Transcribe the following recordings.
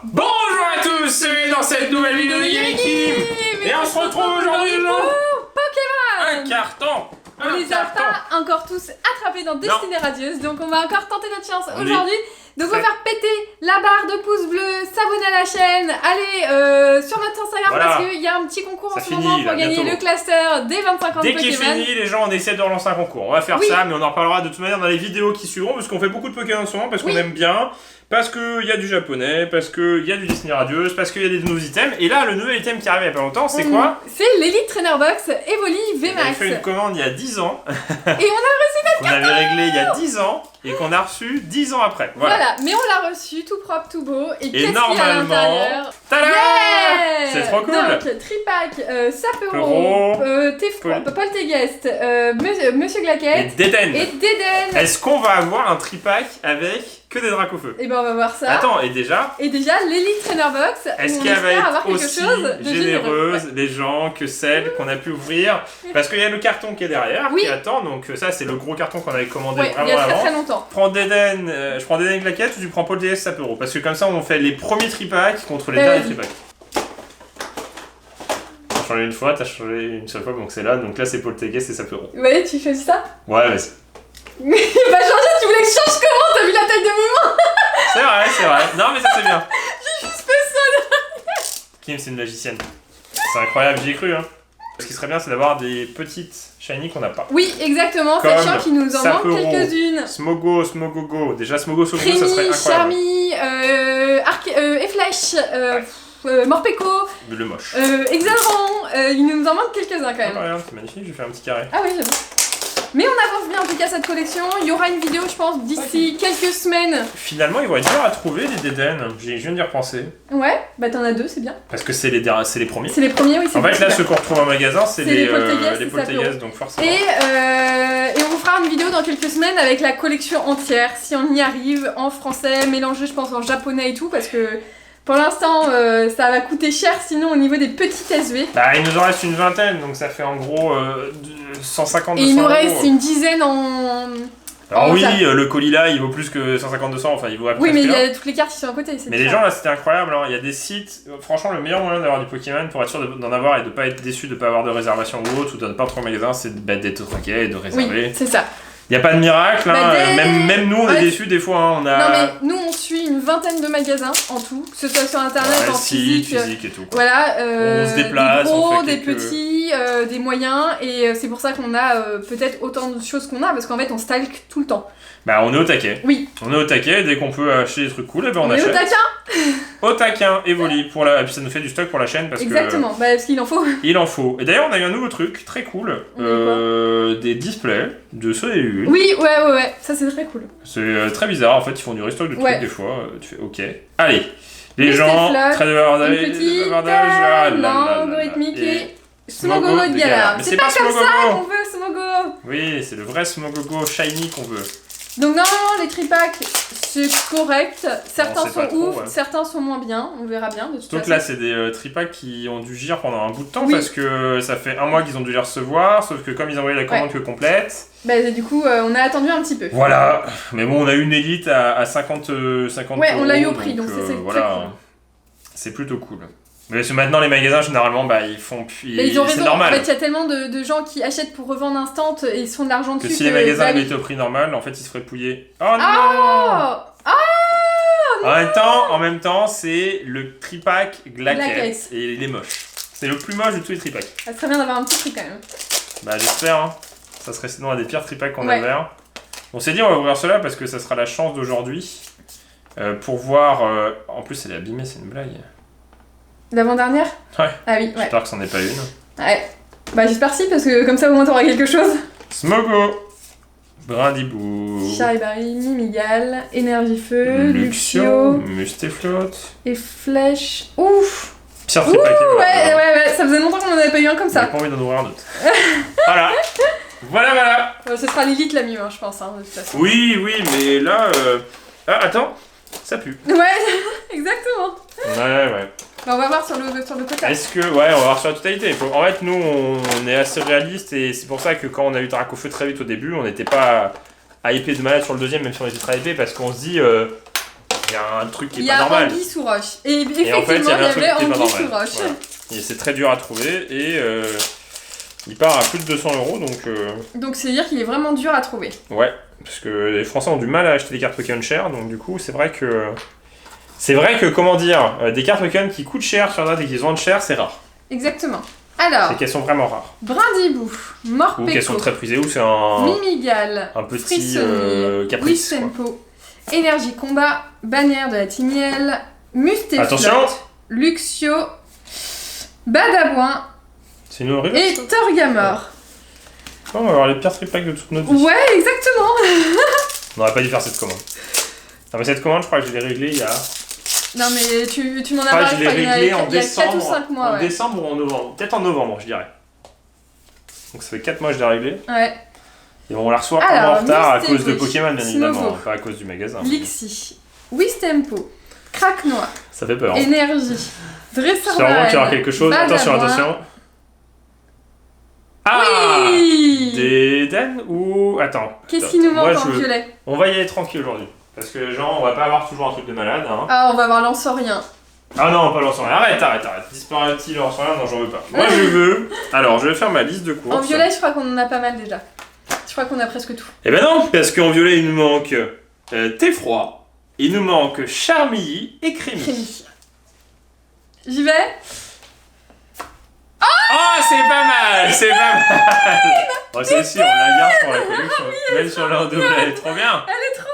Bonjour à tous, bienvenue dans cette nouvelle vidéo de Gameteam. Et on se retrouve aujourd'hui Pokémon. un carton. On les a pas encore tous attrapés dans Destinée Radieuse, donc on va encore tenter notre chance aujourd'hui. Donc on va faire péter la barre de pouces bleus, s'abonner à la chaîne, aller sur notre Instagram parce qu'il y a un petit concours en ce moment pour gagner le classeur des 25 ans de Pokémon. Dès qu'il finit, les gens on essaie de relancer un concours. On va faire ça, mais on en reparlera de toute manière dans les vidéos qui suivront parce qu'on fait beaucoup de Pokémon en ce moment, parce qu'on aime bien. Parce qu'il y a du japonais, parce qu'il y a du Destinée Radieuse, parce qu'il y a des nouveaux items. Et là, le nouvel item qui arrive il y a pas longtemps, c'est quoi? C'est l'Elite Trainer Box Evoli VMAX. On a fait une commande il y a 10 ans. Et on a reçu notre qu'on avait réglé il y a 10 ans et qu'on a reçu 10 ans après. Voilà, mais on l'a reçu tout propre, tout beau. Et qu'est-ce qu'il y a à l'intérieur? Tada, c'est trop cool. Donc, Tripac, Sapero, Polteguest, Monsieur Glaquette et Deden. Est-ce qu'on va avoir un Tripac avec que des Dracofeu? Et ben on va voir ça. Attends, et déjà l'Elite Trainer Box. Est-ce qu'elle va être aussi généreuse les gens que celle qu'on a pu ouvrir? Parce qu'il y a le carton qui est derrière, qui attend. Donc ça c'est le gros carton qu'on avait commandé vraiment il y a avant. très longtemps. Je prends Deden Glaquette ou tu prends Polteguest Sapero? Parce que comme ça on fait les premiers Tripacs contre les derniers Tripacs. T'as changé une fois, t'as changé une seule fois, donc c'est là. Donc là c'est Polteguest et Sapero. Ouais, tu fais ça? Ouais, vas-y. Mais il va changer, tu voulais que je change comment? T'as vu la taille de mes mains? C'est vrai. Non mais ça c'est bien. J'ai juste fait ça. Kim c'est une magicienne. C'est incroyable, j'y ai cru hein. Ce qui serait bien c'est d'avoir des petites shiny qu'on n'a pas. Oui, exactement, sachant qu'il nous en manque quelques-unes. Smogogo. Déjà Smogo, ça serait incroyable. Charmy, Efflèche, Morpeko. Le moche. Exalan, il nous en manque quelques-uns quand même. Regarde, c'est magnifique, je vais faire un petit carré. Ah oui, j'aime. Mais on avance bien en tout cas cette collection. Il y aura une vidéo, je pense, d'ici quelques semaines. Finalement, il va être dur à trouver les Deden. Je viens d'y repenser. Ouais, bah t'en as deux, c'est bien. Parce que c'est les premiers. C'est les premiers, oui. En fait, là, ceux qu'on retrouve en magasin, c'est les Polteguest, donc forcément. Et on vous fera une vidéo dans quelques semaines avec la collection entière, si on y arrive, en français, mélangé, je pense, en japonais et tout, parce que. Pour l'instant, ça va coûter cher, sinon au niveau des petites SV. Bah, il nous en reste une vingtaine, donc ça fait en gros 150 200 Et il nous reste euros. une dizaine en... Alors oui, le colis là, il vaut plus que 150-200, enfin il vaut à peu près. Oui, mais il y a toutes les cartes qui sont à côté. Mais les gens là, c'était incroyable, hein. Il y a des sites, franchement, le meilleur moyen d'avoir du Pokémon pour être sûr d'en avoir et de pas être déçu de pas avoir de réservation ou autre, ou de ne pas trouver au magasin, c'est d'être au traquet et de réserver. Oui, c'est ça. Il n'y a pas de miracle, hein. Même nous on est déçus des fois. Hein. Non mais nous on suit une vingtaine de magasins en tout, que ce soit sur internet, en physique et tout. Quoi. Voilà, on se déplace, des gros, on fait des petits, des moyens, et c'est pour ça qu'on a peut-être autant de choses qu'on a, parce qu'en fait on stalk tout le temps. Bah on est au taquet. Oui. On est au taquet, dès qu'on peut acheter des trucs cool, et ben on achète. On est au taquin. Au taquin, Evoli, et puis ça nous fait du stock pour la chaîne parce Exactement, parce qu'il en faut. Il en faut. Et d'ailleurs on a eu un nouveau truc très cool, des displays de ceux et une. Oui, ouais, ça c'est très cool. C'est très bizarre, en fait ils font du restock de trucs des fois, tu fais ok. Allez, les gens, très de bavardage, algorithmique et Smogogo de galère. C'est pas comme ça qu'on veut Smogogo. Oui, c'est le vrai Smogogo shiny qu'on veut. Donc normalement les tripacs c'est correct, certains sont ouf, certains sont moins bien, on verra bien de toute façon. Donc là c'est des tripacs qui ont dû gire pendant un bout de temps parce que ça fait un mois qu'ils ont dû les recevoir, sauf que comme ils ont envoyé la commande que complète... Bah du coup on a attendu un petit peu. Voilà, mais bon on a eu une élite à 50 ouais, on l'a eu au prix donc c'est voilà, très cool. C'est plutôt cool. Mais maintenant les magasins généralement ils font ils ont raison, c'est normal. En fait il y a tellement de gens qui achètent pour revendre instant et ils se font de l'argent dessus que si les magasins avaient été au prix normal en fait ils se feraient pouiller. Oh non. En même temps c'est le tripac Glaquette et il est moche. C'est le plus moche de tous les tripacs. Ça serait bien d'avoir un petit prix quand même. Bah j'espère hein. Ça serait sinon un des pires tripacs qu'on a ouvert. On s'est dit on va ouvrir cela parce que ça sera la chance d'aujourd'hui pour voir en plus elle est abîmée, c'est une blague. L'avant-dernière? Ouais. Ah oui, j'espère que c'en est pas une. Ouais. Bah j'espère si, parce que comme ça au moins t'auras quelque chose. Smogo, Brindibou, Charibari, Mimigal, Énergie-Feu, Luxio, Mustéflotte, et Flèche. Ouf! Pire tripac. Ouais, ça faisait longtemps qu'on en avait pas eu un comme ça. J'ai pas envie d'en ouvrir un autre. Voilà. Ce sera l'élite la mieux, hein, je pense, de toute façon. Oui, mais là... Ah, attends, ça pue. Ouais, exactement. Ouais. Bah, on va voir sur le quota. Est-ce que... Ouais, on va voir sur la totalité. En fait, nous, on est assez réaliste et c'est pour ça que quand on a eu Dracofeu très vite au début, on n'était pas hypé de malade sur le deuxième, même si on était très hypé, parce qu'on se dit... il y a un truc qui Il est y pas a normal. Anguille sous roche. Et effectivement, en fait, il y avait un truc qui était pas Anguille sous normal. roche. Voilà. Et c'est très dur à trouver et il part à plus de 200 €, Donc c'est dire qu'il est vraiment dur à trouver. ouais, parce que les Français ont du mal à acheter des cartes Pokémon chères, donc du coup, c'est vrai que, comment dire, des cartes Pokémon qui coûtent cher sur Internet et qui se vendent cher, c'est rare. Exactement. Alors, C'est qu'elles sont vraiment rares. Brindibou, Morpeko, Ou qu'elles sont très prisées, ou c'est un Mimigal, petit Frissonnier, caprice. quoi. Wistempo, Énergie Combat, Bannière de la Timiel, Mustéflot, Attention. Luxio, Badabouin C'est une horrible. et Torgamor. On va avoir les pires tripacks de toute notre vie. Ouais, exactement. On n'aurait pas dû faire cette commande. Non, mais cette commande, je crois que je l'ai réglée il y a. Non mais tu m'en as Je crois que parlé je l'ai réglée en il y a 4 décembre. ou 5 mois. En Ouais. décembre ou en novembre. Peut-être en novembre, je dirais. Donc ça fait 4 mois que je l'ai réglée. Ouais. Et on la reçoit Alors, en retard à Mistébrique, cause de Pokémon, bien évidemment. Snovo, Pas à cause du magasin. Lixie, Wistempo, Craquenois, Ça fait peur. Hein. Énergie, Dresseur J'espère vraiment qu'il y aura quelque chose. Attention, Badabouin. attention. Ah Oui. Déden ou. Attends. Qu'est-ce qui nous Moi, manque en je- violet? On va y aller tranquille aujourd'hui. Parce que, genre, on va pas avoir toujours un truc de malade. Hein. Ah, on va voir Lansorien. Ah non, pas l'ensemble. Arrête. Disparaît-il l'ensemble? Non, j'en veux pas. Moi, je veux. Alors, je vais faire ma liste de courses. En violet, je crois qu'on en a pas mal déjà. Je crois qu'on a presque tout. Eh ben non, parce qu'en violet, il nous manque Theffroi, il nous manque Charmilly et Crémy. Crémy. J'y vais? Oh, c'est pas mal, c'est pas mal. Oh, celle-ci, on la garde pour la collection. Même sur leur double, elle est trop bien. Elle est trop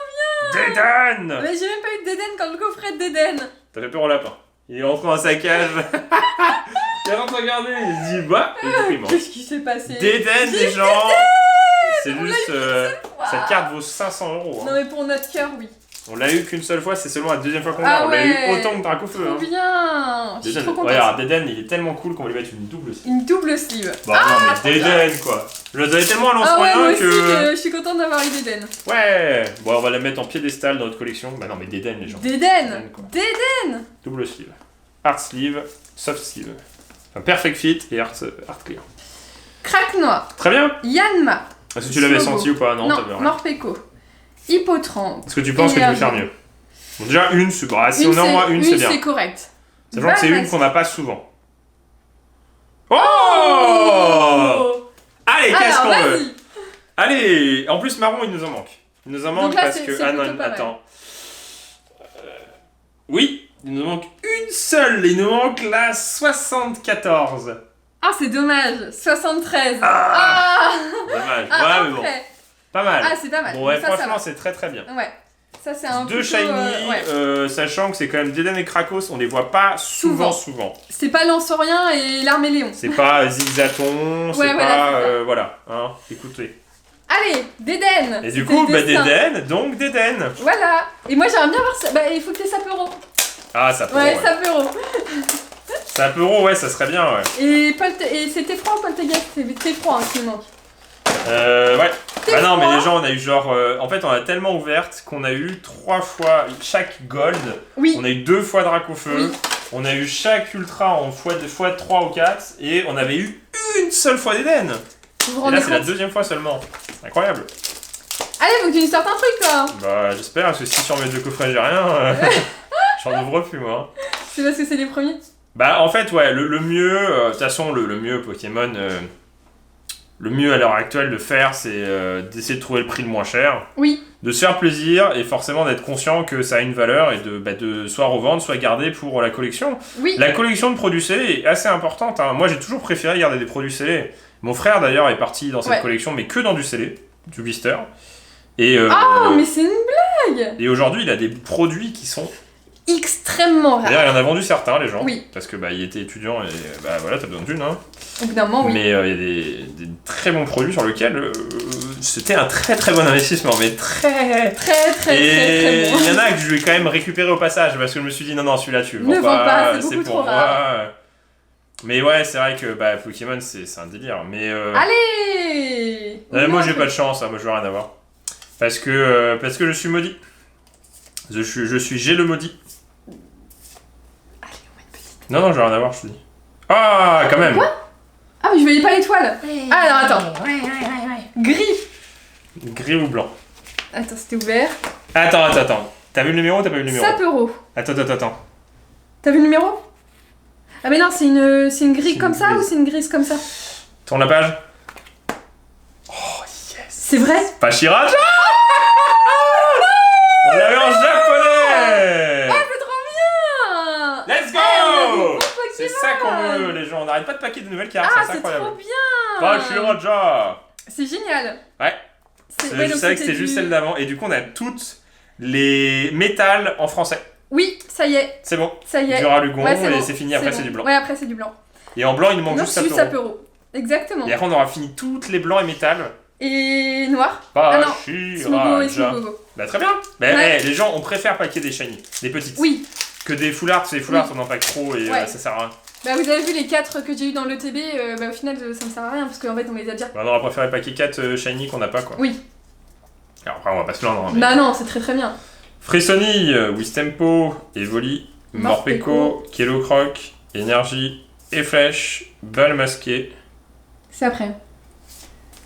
Déden. Mais j'ai même pas eu de Déden quand le coffret de Déden. T'as fait peur au lapin. Il est rentré dans sa cage. Il rentre regarder, il se dit, bah, et du coup, il mange. Qu'est-ce qui s'est passé? Déden, les gens. C'est On l'a juste. fois. Cette carte vaut 500 €. Non mais pour notre cœur, oui. On l'a eu qu'une seule fois, c'est seulement la deuxième fois qu'on Ah l'a. On l'a eu ouais. autant que Dracofeu. Trop Hein. bien. Je suis Déden, trop contente. regarde, Déden, il est tellement cool qu'on va lui mettre une double sleeve. Une double sleeve. Bah non, mais Déden quoi. Je le donnais tellement à Ah ouais, moi l'enfant aussi, que. je suis contente d'avoir eu Déden. Ouais. Bon, on va la mettre en piédestal dans notre collection. Bah non, mais Déden, les gens. Déden. quoi. Déden. Double sleeve. Hard sleeve, soft sleeve. Enfin, perfect fit et hard clear. Craquenois. Très bien. Yanma. Est-ce que tu l'avais Slobo. senti ou pas? Non, t'avais rien. Morpeko. Hippotrampe. Est-ce que tu penses que tu peux faire mieux? Bon, déjà, une, c'est. Bah, si on en voit une, c'est bien. c'est correct. Sachant que c'est une Balmasque. qu'on n'a pas souvent. Oh, Allez, qu'est-ce Alors, qu'on veut? vas-y. Allez, en plus marron, il nous en manque. Il nous en manque Donc là, parce c'est- que c'est ah non, plutôt pas mal. attends. Oui, il nous manque une seule. Il nous manque la 74. Ah, c'est dommage. 73. Ah. Dommage. Ah, ouais, mais bon, après. pas mal. Ah, c'est pas mal. Bon, ouais, Ça, ça franchement, va. c'est très très bien. Ouais. Ça, c'est un Deux plutôt, shiny, ouais. sachant que c'est quand même Déden et Krakos, on les voit pas souvent. C'est pas Lansorien et l'Arméléon. C'est pas Zigzaton, c'est Ouais, voilà, pas c'est ça. voilà, hein, écoutez. Allez, Déden. Et du C'était coup, le bah destin. Déden, donc Déden. Voilà. Et moi, j'aimerais bien voir ça. Bah, il faut que t'aies Sapero. Ah, ça peut. Ouais, Ouais. Sapero. Ça peut, ouais, ça serait bien, ouais. Et c'était froid ou Polteguest? C'était froid hein, qui me manque. Ouais. T'es Bah non, mais froid. les gens, on a eu genre. En fait, on a tellement ouverte qu'on a eu 3 fois chaque gold. Oui. On a eu 2 fois Dracofeu. Oui. On a eu chaque ultra en fois 3 ou 4. Et on avait eu une seule fois d'Éden. Vous vous Et rendez là, c'est la compte? deuxième fois seulement. C'est incroyable. Allez, faut que tu nous sortes un truc, toi. Bah, j'espère, parce que si sur mes 2 coffrets j'ai rien, j'en ouvre plus, moi. C'est parce que c'est les premiers. Bah, en fait, ouais, le mieux, de toute façon, le mieux Pokémon, le mieux à l'heure actuelle de faire, c'est d'essayer de trouver le prix le moins cher, Oui. de se faire plaisir et forcément d'être conscient que ça a une valeur et de soit revendre, soit garder pour la collection. Oui. La collection de produits scellés est assez importante. Hein. Moi, j'ai toujours préféré garder des produits scellés. Mon frère, d'ailleurs, est parti dans cette Ouais. collection, mais que dans du scellé, du blister. Et, Oh, mais c'est une blague. et aujourd'hui, il a des produits qui sont... Extrêmement rare. D'ailleurs, il en a vendu certains, les gens. Oui. Parce que bah, il était étudiant et bah voilà, t'as besoin de thunes. Hein. Au bout d'un moment, oui. Mais il y a des très bons produits sur lesquels c'était un très très bon investissement. Mais très... Très Et bon. il y en a que je vais quand même récupérer au passage parce que je me suis dit non, celui-là tu le Ne vends vends pas, c'est c'est beaucoup pour trop moi. rare. Mais ouais, c'est vrai que bah, Pokémon c'est un délire. Mais Allez. moi j'ai pas de chance, hein, moi je veux rien avoir. Parce que je suis maudit. J'ai le maudit. Allez, on va une petite. Non, je veux rien avoir, je te dis. Ah, quand même. Quoi? Ah, mais je voyais pas l'étoile. Ah, alors attends. Gris. Gris ou blanc. Attends, c'était ouvert. Attends. T'as vu le numéro ou t'as pas vu le numéro? Sapero. Attends. T'as vu le numéro? Ah mais non, c'est une grille comme ça ou c'est une grise comme ça? Tourne la page. Oh yes. C'est vrai? Pachiraja. On l'avait en japonais. Ah c'est trop bien. Let's go. Bon C'est ça qu'on veut les gens. On n'arrête pas de paquer de nouvelles cartes, Ah c'est c'est incroyable. trop bien. Pachiraja. C'est génial. Ouais. Ouais, Je savais que c'était juste celle d'avant. Et du coup, on a toutes les métals en français. Oui, ça y est. C'est bon. Ça y est. Duralugon, Ouais, et bon. c'est fini. Après, c'est du blanc. Ouais, après, c'est du blanc. Et en blanc, il nous manque juste Sapero. Sapero. Exactement. Et après, on aura fini toutes les blancs et métal. Et noir. Pachiraja. Smogo. Bah, très bien. Bah, Ouais. les gens, on préfère paquer des shiny, des petites. Oui. Que des full art. C'est des full art, on en pack trop et Ouais. ça sert à rien. Bah, vous avez vu les 4 que j'ai eu dans l'ETB, bah, au final, ça me sert à rien parce qu'en fait, on les a déjà. Bah, on aurait préféré paquer 4 shiny qu'on n'a pas, quoi. Oui. Alors après, on va pas se plaindre. Hein, mais... Bah, non, c'est très très bien. Frissoni, Wistempo, Evoli, Morpeko, Kellocroc, Énergie, et Flèche, Balle Masquée, C'est après.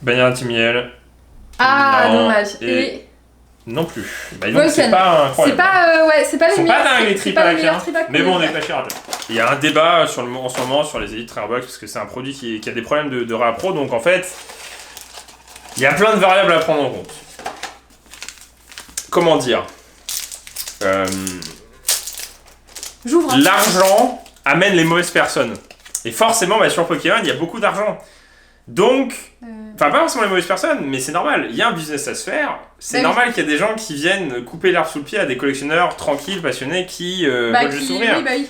Bannière Antimiel. Ah, non, dommage. Et non plus. Bah, donc Vulcan. c'est pas incroyable. C'est pas Ils les sont meilleurs. pas dingues les C'est pas les meilleurs tripacs, tripacs. mais bon, on est pas cher. Il y a un débat en ce moment sur les élites Rarebox parce que c'est un produit qui a des problèmes de Rare-Pro, donc en fait, il y a plein de variables à prendre en compte. Comment dire J'ouvre. L'argent amène les mauvaises personnes. Et forcément, bah, sur Pokémon, il y a beaucoup d'argent. Donc, enfin pas forcément les mauvaises personnes, mais c'est normal, il y a un business à se faire. C'est normal qu'il y ait des gens qui viennent couper l'herbe sous le pied à des collectionneurs tranquilles, passionnés, qui veulent juste s'ouvrir. Oui, bah oui.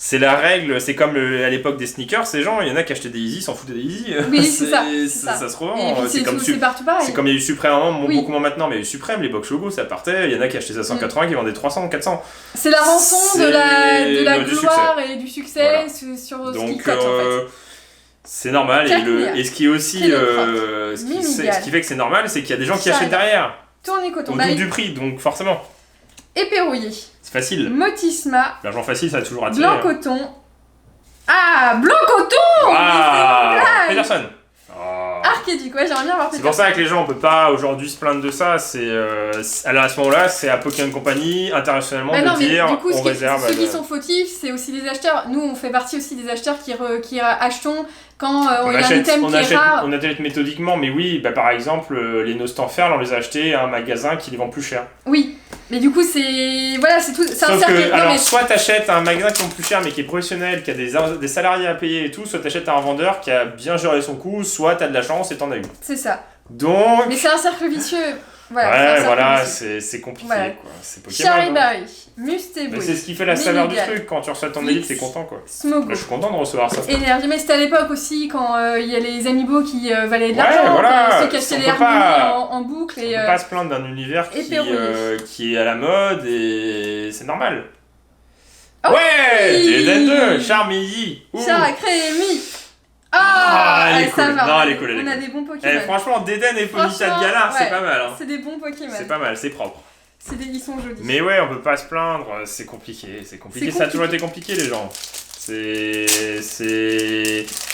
C'est la règle, c'est comme à l'époque des sneakers, ces gens, il y en a qui achetaient des Yeezy, s'en foutaient des Yeezy. Oui, c'est ça. Ça se revend. Et puis c'est partout pareil. C'est comme il y a eu Supreme à un moment, beaucoup moins maintenant, mais il y a eu Supreme, les box logos, ça partait, il y en a qui achetaient ça 180, qui vendaient 300, 400. C'est la rançon de la gloire et du succès voilà. sur ce donc, qui cote en fait. C'est normal, et ce qui est aussi, ce qui fait que c'est normal, c'est qu'il y a des gens qui achètent derrière. Tourné coton. Au double du prix, donc forcément. Éperouillé. C'est facile. Motisma. L'argent facile, ça a toujours attiré. Blanc coton. Ah, blanc coton. Ah, Peterson. Archéduc, ouais, j'aimerais bien avoir Peterson. C'est pour ça que les gens, on peut pas aujourd'hui se plaindre de ça. Alors à ce moment-là, c'est à Pokémon Company, internationalement, non, de dire du coup, on réserve. Ceux qui sont fautifs, c'est aussi les acheteurs. Nous, on fait partie aussi des acheteurs qui achetons quand il y a un item qui est rare. On achète méthodiquement, mais oui, bah, par exemple, les Nostanferl, on les a achetés à un magasin qui les vend plus cher. Oui, mais du coup, c'est. Voilà, c'est tout. C'est un Sauf cercle. que, alors, soit t'achètes à un magasin qui vend plus cher, mais qui est professionnel, qui a des salariés à payer et tout, soit t'achètes à un vendeur qui a bien géré son coût, soit t'as de la chance et t'en as eu. C'est ça. Donc. Mais c'est un cercle vicieux. Voilà, ouais, voilà, c'est compliqué, voilà. Quoi. C'est Pokémon. Charibari, Mustéboué. Mais c'est ce qui fait la saveur du truc, quand tu reçois ton élite, t'es content quoi. Smogo. Là, je suis content de recevoir ça. Énergie, mais c'était à l'époque aussi quand il y a les amiibo qui valaient de l'argent, voilà. ceux qui achetaient les harmonies en boucle. On peut pas se plaindre d'un univers qui est à la mode et c'est normal. Oh ouais, oui. TN2, Charmilly. Chacrémy. Elle est cool. Ça va. Non, elle est cool, on a des bons Pokémon. Franchement, Déden et Ponyta de Galar, c'est pas mal. Hein. C'est des bons Pokémon. C'est pas mal, c'est propre. Ils sont jolis. Mais ouais, on peut pas se plaindre, c'est compliqué. Ça a toujours été compliqué, les gens.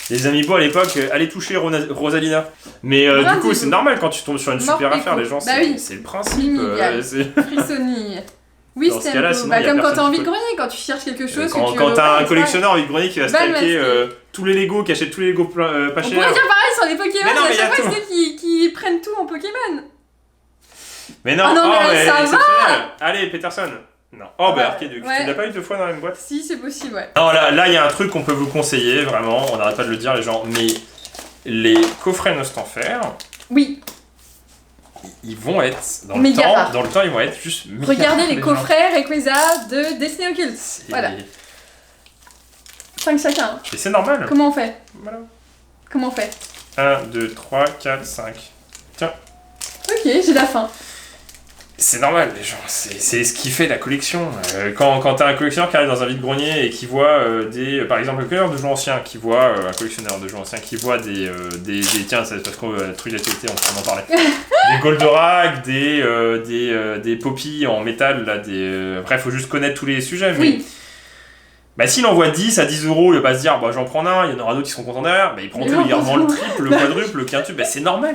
Les amiibo à l'époque, allez toucher Rosalina. Mais du coup, c'est normal quand tu tombes sur une super affaire, les gens, c'est le principe. Frissoni. Oui, c'est comme quand t'as envie de grenier, quand tu cherches quelque chose. Quand t'as un collectionneur envie de grenier qui va stacker tous les Lego, qui achète tous les Lego pas cher. On pourrait dire pareil sur les Pokémon, à chaque fois c'est qui prennent tout en Pokémon. Mais non, mais ça va. Allez, Peterson. Non. Oh, bah Archéduc, tu l'as pas eu 2 fois dans la même boîte? Si, c'est possible, ouais. Non, là, il y a un truc qu'on peut vous conseiller, vraiment, on n'arrête pas de le dire, les gens, mais les coffrets Nostanferl. Oui. Ils vont être, dans le temps, ils vont être juste... Regardez les coffrets Rayquaza de Destiny Ocult. Voilà. 5 chacun. Et c'est normal. Comment on fait? Voilà. Comment on fait? 1, 2, 3, 4, 5. Tiens. Ok, j'ai la faim. C'est normal, les gens, c'est ce qui fait la collection. Quand t'as un collectionneur qui arrive dans un vide-grenier et qui voit par exemple, un collectionneur de jeux anciens, qui voit un collectionneur de jeux anciens, qui voit tiens, c'est parce que le truc d'actualité, on en parlait, des Goldorak, des Poppy en métal, là, bref, faut juste connaître tous les sujets, mais Bah s'il envoie 10 à 10 euros, il va pas se dire bah j'en prends un, il y en aura d'autres qui seront contents derrière, bah il prend tout, il revend le triple, le quadruple, le quintuple, bah c'est normal,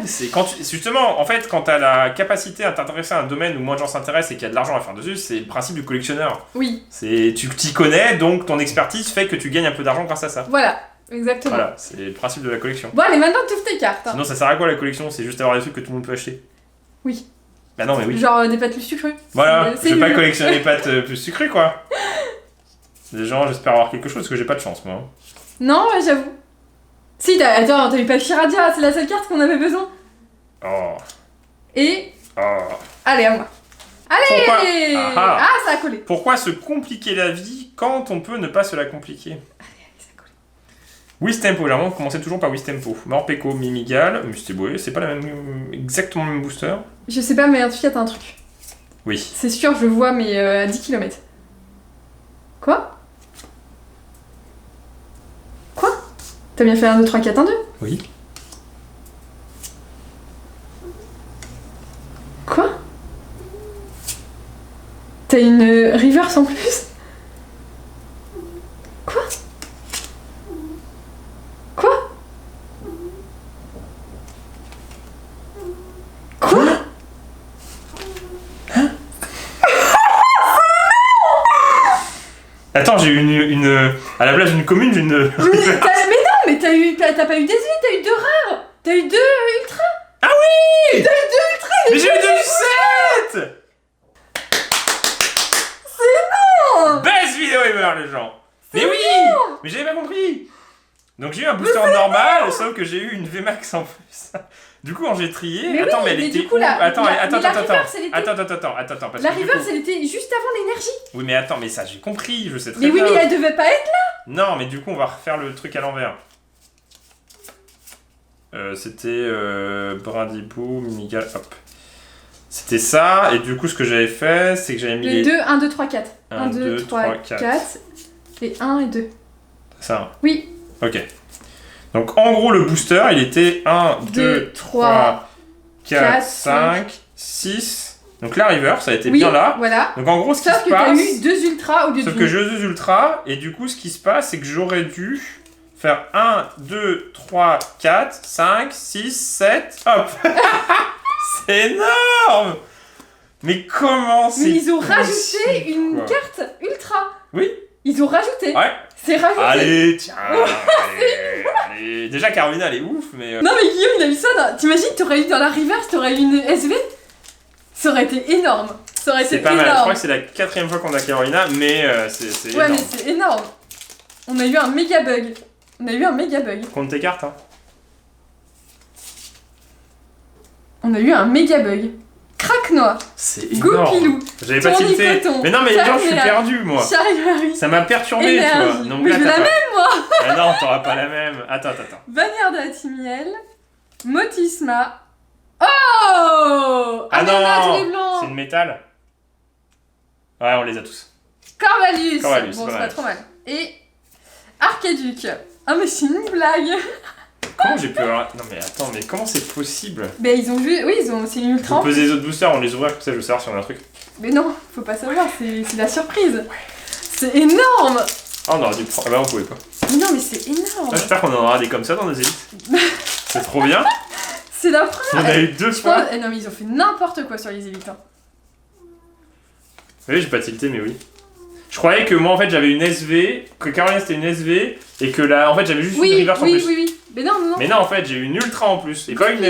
justement, en fait, quand t'as la capacité à t'intéresser à un domaine où moins de gens s'intéressent et qu'il y a de l'argent à faire dessus, c'est le principe du collectionneur. Oui. Tu t'y connais, donc ton expertise fait que tu gagnes un peu d'argent grâce à ça. Voilà, exactement. Voilà, c'est le principe de la collection. Bon allez, maintenant tu ouvres tes cartes. Sinon ça sert à quoi la collection? C'est juste avoir des trucs que tout le monde peut acheter. Oui. Bah non mais oui. Genre des pâtes plus sucrées. Voilà, je vais pas collectionner les pâtes plus sucrées quoi. Les gens, j'espère avoir quelque chose parce que j'ai pas de chance moi. Non, ouais, j'avoue. Si, attends, t'as eu pas Chiradia, c'est la seule carte qu'on avait besoin. Oh. Et. Oh. Allez, à moi. Allez Ah, ça a collé. Pourquoi se compliquer la vie quand on peut ne pas se la compliquer? Allez, ça a collé. Wistempo, généralement, on commençait toujours par Wistempo. Morpeko, Mimigal, Mustéboué, c'est pas exactement le même booster. Je sais pas, mais en tout cas, t'as un truc. Oui. C'est sûr, je le vois, mais à 10 km. Quoi? T'as bien fait 1, 2, 3, 4, 1, 2? Oui. Quoi? T'as une reverse en plus? Quoi? Quoi? Quoi? Hein? Attends, j'ai eu une... À la place d'une commune, j'ai une... Mais t'as pas eu des îles, t'as eu 2 rares. T'as eu 2 ultras. Ah oui. T'as eu 2 ultras. Mais j'ai eu 2 7. C'est énorme. Best vidéo ever les gens. Mais oui. Mais j'avais pas compris. Donc j'ai eu un booster normal, sauf que j'ai eu une VMAX en plus. Du coup, quand j'ai trié... Mais attends, oui, mais elle mais était du coup, où? la Attends. reverse, Parce la que du reverse, coup- elle était juste avant l'énergie. Oui, mais attends, mais ça, j'ai compris, je sais très Mais oui, bien. mais elle devait pas être là. Non, mais du coup, on va refaire le truc à l'envers. C'était Brindibou, Mimigal, hop. C'était ça, et du coup, ce que j'avais fait, c'est que j'avais mis Les 2, 1, 2, 3, 4. 1, 2, 3, 4. Et 1 et 2. C'est ça. Oui. Ok. Donc, en gros, le booster, il était 1, 2, 3, 4, 5, 6. Donc, la river, ça a été Oui, bien là. Voilà. Donc, en gros, ce qui Sauf se que t'as passe... eu 2 ultras au lieu de Sauf que j'ai 2 ultras, et du coup, ce qui se passe, c'est que j'aurais dû faire 1, 2, 3, 4, 5, 6, 7, hop. C'est énorme. Mais comment c'est Mais ils ont possible, rajouté une quoi. carte ultra. Oui. Ils ont rajouté. Ouais. C'est rajouté. Allez, tiens. Allez. Déjà, Carolina, elle est ouf, mais... Non mais Guillaume, il a eu ça dans... T'imagines, t'aurais eu dans la reverse, t'aurais eu une SV. Ça aurait été énorme. Ça aurait été C'est pas énorme. mal. Je crois que c'est la 4ème fois qu'on a Carolina, mais c'est Ouais, énorme. mais c'est énorme. On a eu un méga bug. Compte tes cartes, hein. On a eu un méga bug. Craque-noix. C'est énorme. Goupilou. J'avais pas tilté. Coton, Mais non, mais genre, je suis Charnière, perdu, moi. Charivari. Ça m'a perturbé, tu vois. Énergie. Donc Mais là, je veux t'as la pas- même, moi. Ah non, t'auras pas la même. Attends. Bannière de la Timiel. Motisma. Oh Ah mais on a tous non. les blancs. C'est une métal. Ouais, on les a tous. Corvallis. Corvallis, Bon, pas c'est mal. pas trop mal. Et Arcaduc. Ah mais c'est une blague. Comment j'ai pu avoir... Non mais attends, mais comment c'est possible? Mais ils ont vu... Oui, c'est une ultra. Faut peser les autres boosters, on les ouvre comme ça, je veux savoir si on a un truc. Mais non, faut pas savoir, c'est la surprise. C'est énorme. Ah, on aurait dû le prendre. Ah bah on pouvait pas. Mais non, mais c'est énorme. Ah, j'espère qu'on en aura des comme ça dans nos élites. C'est trop bien. C'est la On première. a eu 2 Je fois. pense... Non mais ils ont fait n'importe quoi sur les élites. Hein. Oui, j'ai pas tilté, mais oui. Je croyais que moi en fait j'avais une SV, que Caroline c'était une SV, et que là en fait j'avais juste une reverse en plus. Oui. Mais non. Mais non, en fait j'ai eu une ultra en plus, et pas une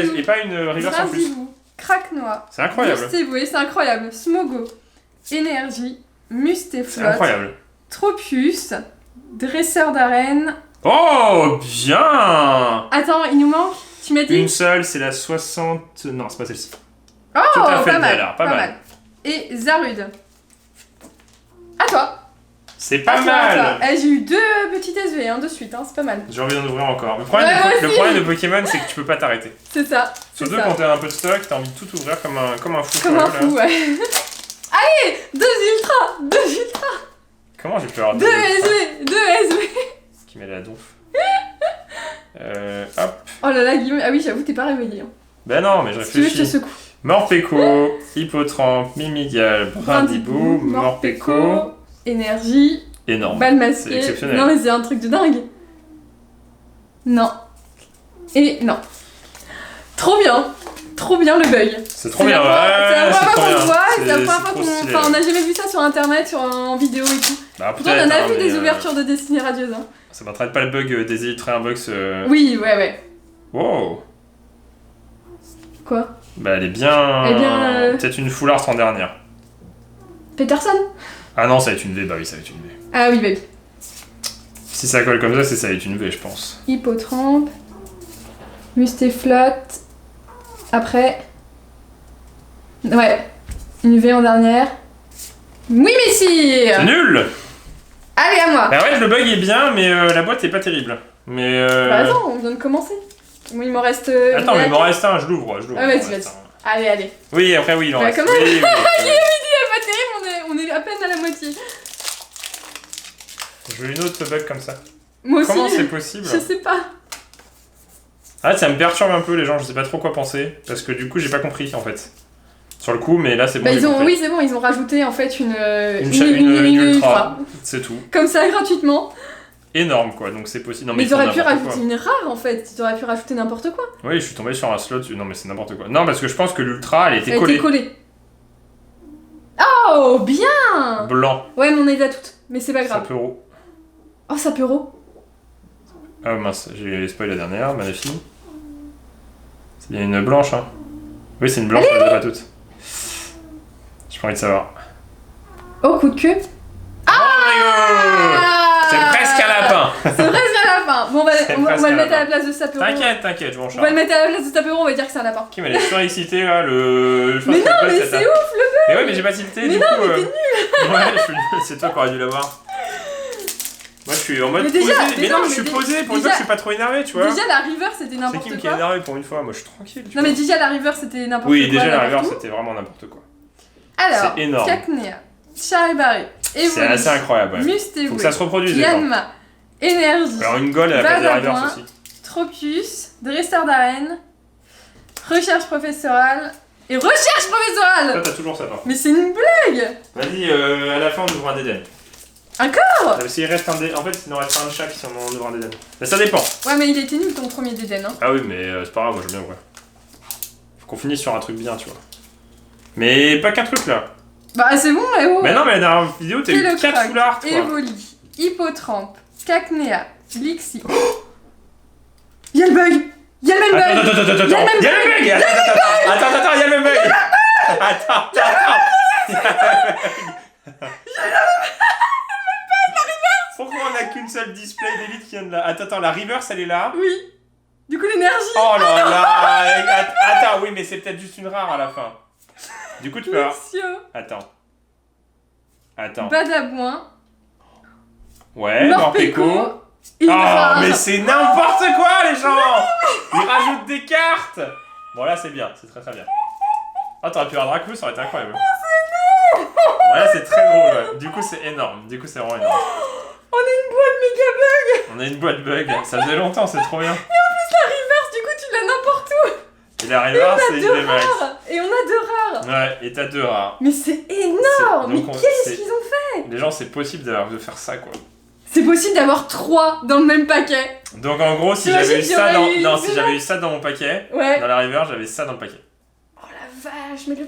reverse en plus. Brindibou, Craque-Noix. C'est incroyable. Mustéboué, c'est incroyable. Smogo. Énergie. C'est Mustéflotte. incroyable. Tropius. Dresseur d'arène. Oh, bien. Attends, il nous manque. Tu m'as dit Une seule, c'est la 60... Non, c'est pas celle-ci. Oh, Tout à fait pas mal, alors, pas mal. Et Zarud. À toi. C'est pas À toi. mal. Eh, j'ai eu 2 petites SV de suite, hein, c'est pas mal. J'ai envie d'en ouvrir encore. Le Ouais, moi le aussi. problème de Pokémon, c'est que tu peux pas t'arrêter. C'est ça. c'est Surtout ça. quand t'as un peu de stock, t'as envie de tout ouvrir comme un fou. Comme un furieux, là. fou, ouais. Allez, 2 ultras. Comment j'ai pu avoir 2 SV. 2 SV. Qui met la donf. Hop. Oh là là, Guillaume. Ah oui, j'avoue, t'es pas réveillé. Hein. Ben non, mais je Si tu veux, je te réfléchis. secoue. Morpeko, Hippotrampe, Mimigal, Brindibou, Morpeko, Énergie. énorme. Balle C'est masquée. exceptionnel. Non, mais c'est un truc de dingue. Non. Et non. Trop bien. Trop bien le bug. C'est trop bien, ouais. C'est la première fois qu'on le voit et c'est la première fois trop qu'on. stylé, Enfin, on n'a jamais vu ça sur internet, en vidéo et tout. Bah, Pourtant, on en a peut-être, vu hein, des mais, ouvertures de Destiny radieuse. Hein. Ça m'entraîne pas le bug des Elytra Inbox. Oui, ouais. Wow. Quoi? Bah, elle est bien. Elle est bien, Peut-être une full art en dernière. Peterson? Ah non, ça va être une V, bah oui, ça va être une V. Ah oui, baby. Si ça colle comme ça va être une V, je pense. Hippotrampe. Mustéflotte. Après. Ouais. Une V en dernière. Oui, mais si! C'est nul! Allez, à moi! Bah ouais, le bug est bien, mais la boîte est pas terrible. Mais. Bah attends, on vient de commencer. Bon, il m'en reste. Attends, mais il m'en reste un, je l'ouvre. Ah, vas-y. Allez. Oui, après, oui, il en Bah, reste. comment Oui, oui. Pas terrible, on est à peine à la moitié. Je veux une autre bug comme ça. Moi aussi. Comment c'est possible? Je sais pas. Ah, ça me perturbe un peu, les gens, je sais pas trop quoi penser. Parce que du coup, j'ai pas compris, en fait. Sur le coup, mais là, c'est bon. Bah, j'ai compris. oui, c'est bon, ils ont rajouté en fait une ultra. C'est tout. Comme ça, gratuitement. Énorme, quoi, donc c'est possible. Non, mais ils ils font auraient pu n'importe rajouter quoi. une rare en fait. Ils auraient pu rajouter n'importe quoi. Oui, je suis tombé sur un slot. Non, mais c'est n'importe quoi. Non, parce que je pense que l'ultra, elle était Elle collée. était collée. Oh, bien! Blanc. Ouais, mais on les a toutes. Mais c'est pas grave. Sapero. Oh, Sapero. Ah mince, j'ai spoil la dernière, ma fille. Il y a une blanche, hein. Oui, c'est une blanche, je les ai pas toutes. J'ai pas envie de savoir. Oh, coup de queue. C'est presque un lapin. C'est presque un lapin. Bon, on va C'est le presque mettre un à la lapin. place de Sapero. T'inquiète, je m'en On va le charge. mettre à la place de Sapero, on va dire que c'est un lapin. Kim, elle est surexcitée là, le. Mais non, mais c'est ouf le Mais ouais, mais j'ai pas tilté, Mais du non, coup. mais t'es nul. Ouais, je suis nul, c'est toi qui aurais dû l'avoir. Moi, je suis en mode Mais déjà, posé. mais Mais non, non, mais je suis déjà- posé. Pour une fois, je suis pas trop énervé, tu vois. Déjà, la river c'était C'est n'importe Kim qui est quoi. énervé pour une fois, moi je suis tranquille. tu Non, vois. mais déjà, la river c'était n'importe quoi. Oui, déjà la n'importe river où. c'était vraiment n'importe quoi. Alors, c'est énorme. Cacnea, Charivari, C'est Evoli, assez incroyable, ouais. Mustéboué, Faut que ça se reproduise, les gens. Yanma, Énergie, Alors une goal à la place des rivers Vagabond, aussi. Tropius, dresseur d'arène, recherche professorale et recherche Toi, professorale. t'as toujours ça, toi. Mais c'est une blague. Vas-y, à la fin, on ouvre un DDN. Encore. S'il reste un DDN. En fait, il en reste un de chaque si on ouvre un DDN. Mais ça dépend. Ouais, mais il était nul ton premier DDN, hein. Ah oui, mais c'est pas grave, moi j'aime bien ouvrir. Faut qu'on finisse sur un truc bien, tu vois. Mais pas qu'un truc là. Bah, c'est bon, eh oh. Mais non, mais la dernière vidéo, t'as eu 4 Télocrac, full art, quoi. Evoli, Hippotrampe, Cacnea, Lixi. Y'a le bug. Y'a le même bug. Attends, Y'a le même y'a le bug. Attends, y'a le bug. Pourquoi on a qu'une seule display d'élite qui vient de là? Attends, la reverse elle est là. Oui. Du coup, l'énergie. Oh là là. Attends, oui, mais c'est peut-être juste une rare à la fin. Du coup, tu peux avoir. Luxio, Attends. Badabouin, Ouais, Morpeko. Morpeko. une Oh, rare. mais c'est n'importe quoi, les gens. Ils rajoutent des cartes. Bon, là, c'est bien, c'est très très bien. Oh, t'aurais pu avoir Draco, ça aurait été incroyable. Voilà, c'est très drôle. Ouais. Du coup, c'est énorme. Du coup, c'est vraiment énorme. On a une boîte méga bug. On a une boîte bug. Ça faisait longtemps, c'est trop bien. La reverse, du coup, tu l'as n'importe où. Et la Et reverse, on c'est a une deux des max. rares. Et on a deux rares. Ouais, et t'as 2 rares. Mais c'est énorme. donc Mais on- qu'est-ce c'est- qu'ils ont fait? Les gens, c'est possible de faire ça, quoi. C'est possible d'avoir 3 dans le même paquet. Donc, en gros, si T'imagines j'avais eu qu'il y ça aurait dans. eu Non, zéro si j'avais eu ça dans mon paquet, Ouais. dans la river, j'avais ça dans le paquet. Oh la vache, mais le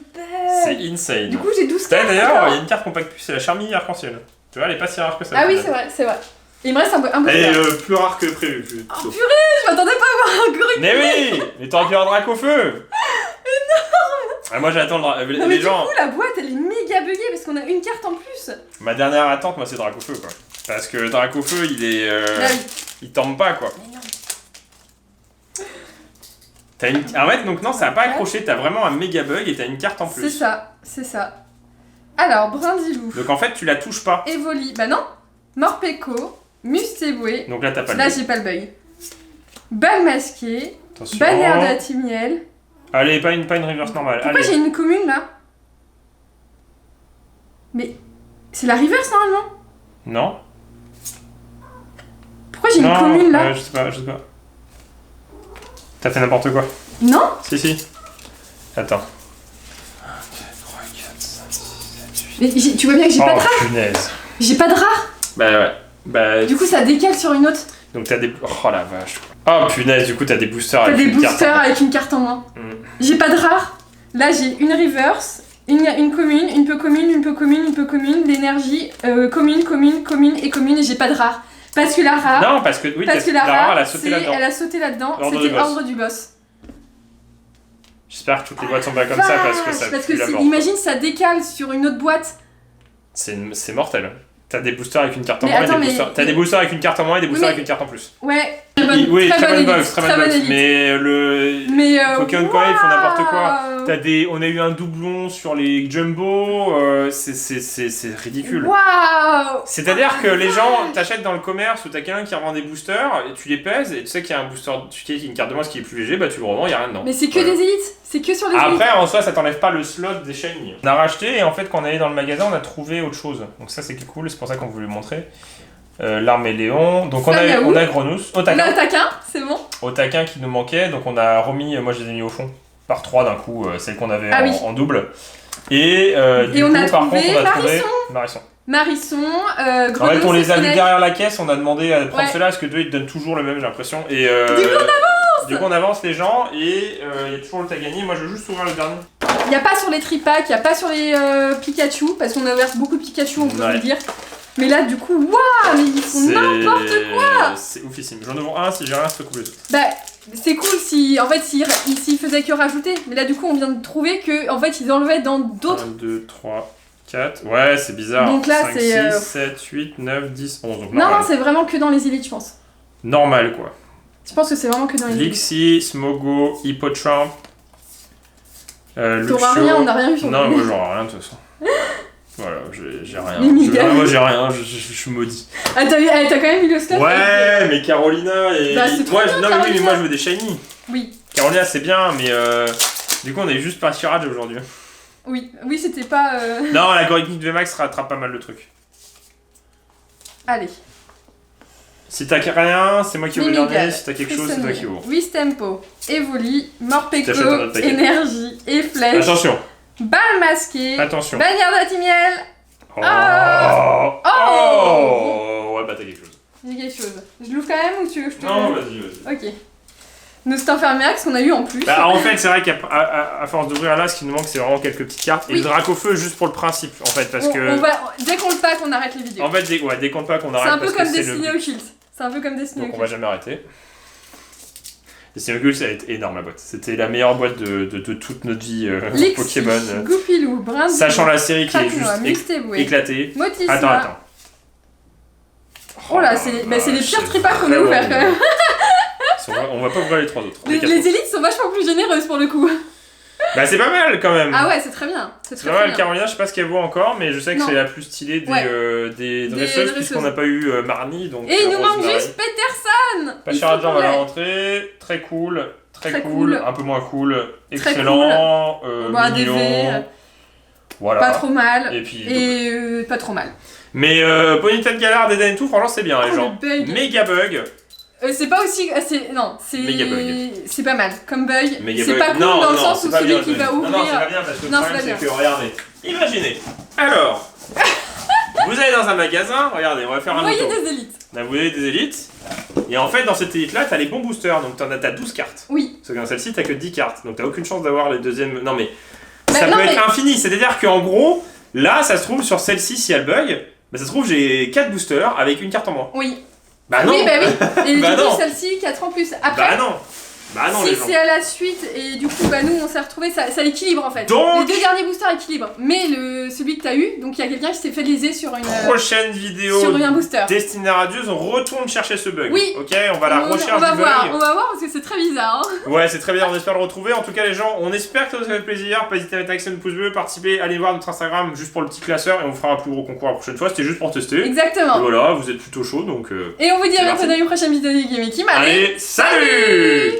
C'est bug. insane. Du coup, j'ai 12 T'as cartes. d'ailleurs, alors. il y a une carte compact plus, c'est la Charmille arc-en-ciel. Tu vois, elle est pas si rare que ça. Ah oui, finalement. c'est vrai. Et il me reste un peu Elle est de plus rare que prévu. plutôt. Oh purée, je m'attendais pas à avoir un gorille. Mais oui. Mais t'aurais pu avoir Drac au feu. Ah, moi j'attends le Non mais les du gens. coup, la boîte, elle est méga buggée parce qu'on a une carte en plus. Ma dernière attente, moi c'est Drac au feu, quoi. Parce que Drac au feu, il est. Ah oui. Il tombe pas, quoi. Mais non. T'as une. En fait, donc non, ça a pas accroché. T'as vraiment un méga bug et t'as une carte en plus. C'est ça. Alors, Brindilou, Donc en fait, tu la touches pas. Evoli, bah non. Morpeko, Mustéboué. Donc là, t'as pas le Là, bug. j'ai pas le bug. Balle masquée, Attention. bannière d'Atimiel. Allez, pas une reverse normale. Pourquoi Allez. j'ai une commune là? Mais c'est la reverse normalement? Non. Pourquoi j'ai une Non, commune là? je sais pas. T'as fait n'importe quoi. Non? Si. Attends. Mais tu vois bien que j'ai pas de rare? Punaise. J'ai pas de rare? Bah ouais. Bah, du coup, ça décale sur une autre. Donc t'as des... Oh la vache. Oh punaise, du coup t'as des boosters avec une carte. T'as des boosters avec une carte en moins. J'ai pas de rare. Là, j'ai une reverse, une commune, une peu commune, une peu commune, une peu commune, l'énergie, commune, commune, commune et commune, et j'ai pas de rare. Parce que la rare... Non, parce que, oui, parce que la rare, elle a sauté là-dedans. Elle a sauté là-dedans, c'était ordre du boss. J'espère que toutes les boîtes sont pas comme ça parce que ça pue la mort. Imagine, ça décale sur une autre boîte. C'est mortel. T'as des boosters avec une carte en moins et des boosters... T'as des boosters avec une carte en moins et des boosters avec une carte en plus. Ouais. Oui, très bonne box. Mais Pokémon Coin, ils font n'importe quoi. On a eu un doublon sur les Jumbo, c'est ridicule. Waouh. C'est-à-dire que les gens t'achètent dans le commerce où t'as quelqu'un qui revend des boosters et tu les pèses et tu sais qu'il y a un booster, qui est une carte de moins qui est plus léger, bah tu le revends, il y a rien dedans. Mais c'est que des élites, c'est que sur les élites. Après, en soi, ça t'enlève pas le slot des shiny. On a racheté et en fait, quand on est allé dans le magasin, on a trouvé autre chose. Donc ça, c'est cool, c'est pour ça qu'on voulait le montrer. L'armée Léon, donc on a Grenousse, Otaquin, c'est bon. Otaquin qui nous manquait, donc on a remis, moi je les ai mis au fond, par 3 d'un coup, celle qu'on avait en double. Et du coup, par contre, on a trouvé Marisson, Grenousse. En fait, on les a mis derrière la caisse, on a demandé à prendre ceux-là, parce que deux ils te donnent toujours le même, j'ai l'impression. Et du coup, on avance les gens, et il y a toujours le Tagani. Moi, je veux juste ouvrir le dernier. Il n'y a pas sur les tripacks, il n'y a pas sur les Pikachu, parce qu'on a ouvert beaucoup de Pikachu, on peut le dire. Mais là, du coup, waouh, mais ils font n'importe quoi. C'est oufissime. J'en ouvre un, si j'ai rien, je te coupe les autres. Bah, c'est cool si, en fait, s'ils faisaient que rajouter. Mais là, du coup, on vient de trouver que, en fait, ils enlevaient dans d'autres. 1, 2, 3, 4. Ouais, c'est bizarre. Donc là, 5, 6, 7, 8, 9, 10, 11. Donc non, c'est vraiment que dans les élites, je pense. Normal, quoi. Je pense que c'est vraiment que dans les élites. Lixie, Smogo, Hippochamp. T'auras rien, on n'a rien vu sur non, moi, j'aurai rien, de toute façon. Voilà, j'ai rien. Moi j'ai rien, je suis maudit. Ah, t'as quand même eu le slot. Ouais, mais Carolina et. Bah, c'est trop bien, non, mais moi je veux des shiny. Oui. Carolina c'est bien, mais du coup on est juste pas tirage aujourd'hui. Oui, c'était pas. Non, l'algorithmique de Max rattrape pas mal le truc. Allez. Si t'as rien, c'est moi qui ouvre le dernier. Si t'as quelque chose, c'est toi qui ouvre. Wistempo, Evoli, Morpeko, Énergie et Flèche. Attention. Balle masquée. Attention. Bannière d'Atimiel. Oh. Ouais, bah t'as quelque chose. J'ai quelque chose. Je l'ouvre quand même ou tu veux que je te Non, vas-y. Ok. Nous, c'est Infermiax qu'on a eu en plus. Bah, en fait, c'est vrai qu'à force d'ouvrir là, ce qui nous manque, c'est vraiment quelques petites cartes. Et le Dracofeu, juste pour le principe, en fait, parce que. Dès qu'on le pack, on arrête les vidéos. En fait, dès qu'on le pack, on arrête. C'est un peu comme Destiny Occult. C'est un peu comme Destiny Occult. Donc, on va jamais arrêter. Destiny Occult, ça a été énorme la boîte. C'était la meilleure boîte de toute notre vie Pokémon. Goupilou, Brindilou. Sachant la série qui est juste éclatée. Motisma. Attends. Oh là, c'est les pires tripacks qu'on a ouverts quand même. On va pas ouvrir les 3 autres. Les élites sont vachement plus généreuses pour le coup. Bah c'est pas mal quand même. Ah ouais, c'est très bien. C'est pas mal. Carolina, je sais pas ce qu'elle vaut encore, mais je sais que c'est la plus stylée des dresseuses puisqu'on n'a pas eu Marnie. Donc, et il nous manque juste Peterson. Pacharajan va la rentrer. Très cool. Un peu moins cool. Excellent. Mignon. Voilà. Pas trop mal. Et puis. Pas trop mal. Mais Ponytail Galard, Eden et tout, franchement c'est bien les gens. Méga bug. C'est pas aussi. Non, c'est. Méga bug. C'est pas mal. Comme bug. C'est pas cool dans le sens où celui qui va ouvrir. Non, c'est pas bien parce que le problème c'est que, regardez. Imaginez. Alors. Vous allez dans un magasin, regardez, on va faire un auto. Vous voyez des élites. Vous voyez des élites. Et en fait, dans cette élite là, t'as les bons boosters. Donc t'as 12 cartes. Oui. Parce que dans celle-ci, t'as que 10 cartes. Donc t'as aucune chance d'avoir les deuxièmes. Non, mais. Ça peut être infini. C'est-à-dire qu'en gros, là, ça se trouve sur celle-ci, si elle bug. Bah ça se trouve j'ai 4 boosters avec une carte en moins. Oui. Bah non. Oui, bah oui. Et du coup celle-ci 4 en plus. Après. Bah non, si c'est à la suite et du coup bah nous on s'est retrouvés, ça équilibre en fait. Donc, les 2 derniers boosters équilibrent. Mais celui que t'as eu, donc il y a quelqu'un qui s'est fait léser sur une prochaine vidéo sur un booster. Destinée Radieuse, on retourne chercher ce bug. Oui. Ok, on va la rechercher. On va voir parce que c'est très bizarre. Ouais, c'est très bizarre, on espère le retrouver. En tout cas les gens, on espère que ça vous a fait plaisir. Pas hésiter à mettre un action de pouce bleu, participer, allez voir notre Instagram juste pour le petit classeur et on fera un plus gros concours la prochaine fois. C'était juste pour tester. Exactement. Et voilà, vous êtes plutôt chaud donc. Et on vous dit à bientôt dans une prochaine vidéo de Game Kim. Allez, salut.